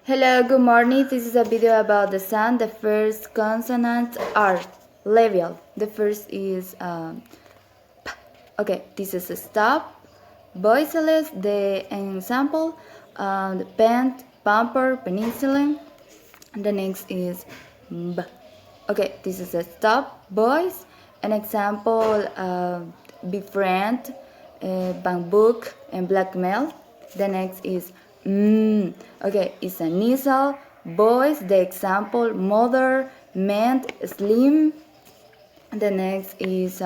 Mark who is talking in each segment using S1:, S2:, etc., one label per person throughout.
S1: Hello, good morning. This is a video about the sound. The first consonants are labial. The first is p. Okay, this is a stop. Voiceless, the example, the pen, pamper, penicillin. The next is b. Okay, this is a stop voice. An example, befriend, bamboo, and blackmail. The next is okay, it's a nasal voice. The example, mother, meant, slim. The next is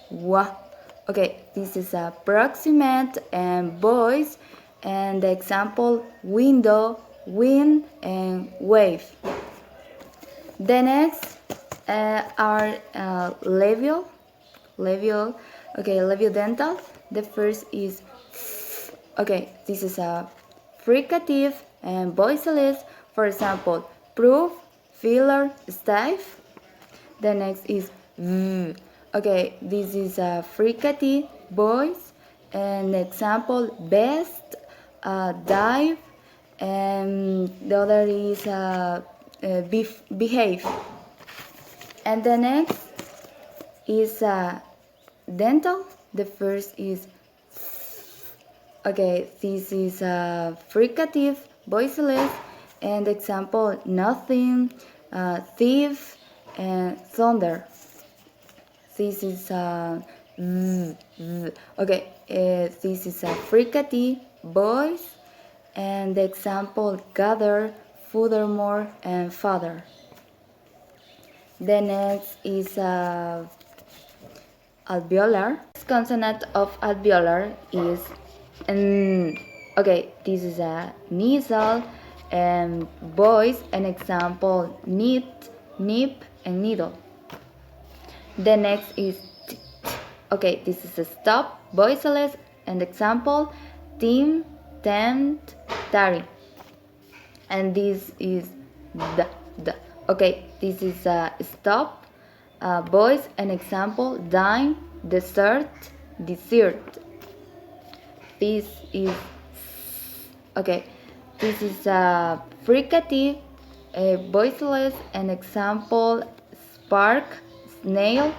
S1: wa. Okay, this is a proximate and voice, and the example, window, wind, and wave. The next are labial. Okay, labial dental. The first is okay, this is a fricative and voiceless. For example, proof, filler, stiff. The next is v. Okay, this is a fricative voice. And example, best, dive, and the other is behave. And the next is dental. The first is okay, this is a fricative, voiceless, and example, nothing, thief, and thunder. This is okay, this is a fricative voice, and the example, gather, furthermore, and father. The next is alveolar. This consonant of alveolar is okay, this is a nasal voice. An example, knit, nip, and needle. The next is t. Okay, this is a stop, voiceless, and example, team, tent, tari. And this is the. Okay, this is a stop, voice, and example, dime, dessert. This is okay, this is a fricative, voiceless, and example, spark, snail,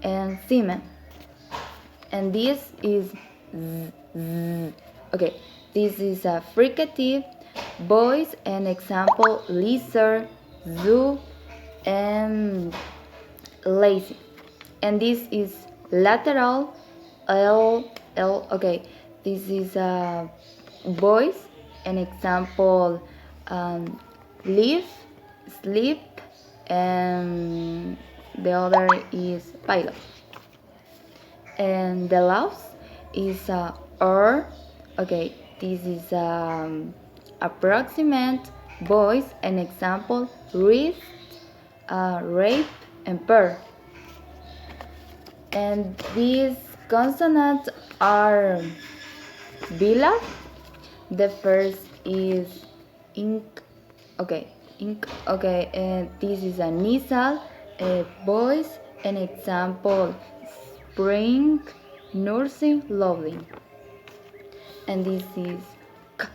S1: and semen. And this is okay, this is a fricative voice, and example, lizard, zoo, and lazy. And this is lateral, l. Okay, this is a voice. An example, live, sleep, and the other is pilot. And the last is or. Okay, this is approximate voice. An example, wrist, rape, and pair. And these consonants are bilar. The first is ink. Okay, ink. Okay, and this is a nasal voice. An example, spring, nursing, lovely. And this is k.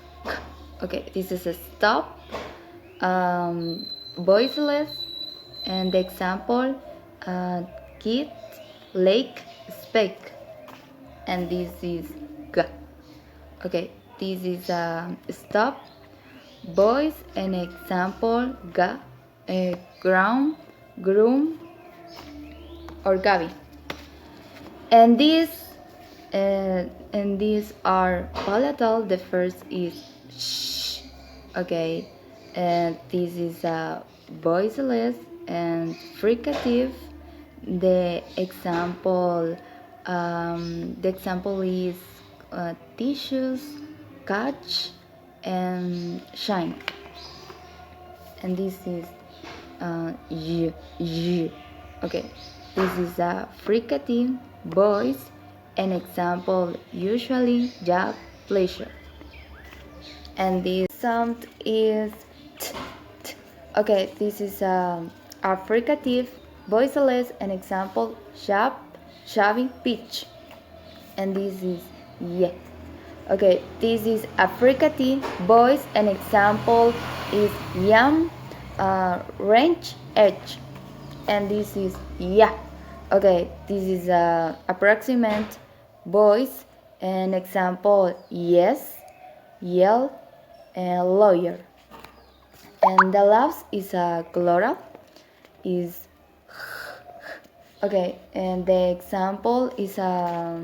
S1: Okay, this is a stop, voiceless, and the example, kid, lake, spake. And this is g. Okay, this is a stop, voice, and example, ga, ground, groom, or gabi. And these are palatal. The first is sh. Okay, and this is a voiceless and fricative. The example is tissues, catch, and shine. And this is y. Okay, this is a fricative voice. An example, usually, job, pleasure. And this sound is t. Okay, this is a fricative, voiceless. An example, sharp, shabby, pitch. And this is ye. Okay, this is a fricative voice. An example is yam, range, edge. And this is yeah. Okay, this is a approximate voice. An example yes, yell, and lawyer. And the last is a chloral. Is okay, and the example is a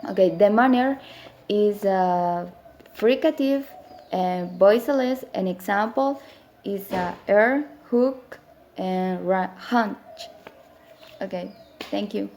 S1: okay. The manner is a fricative and voiceless. An example is a air, hook, and hunch. Okay, thank you.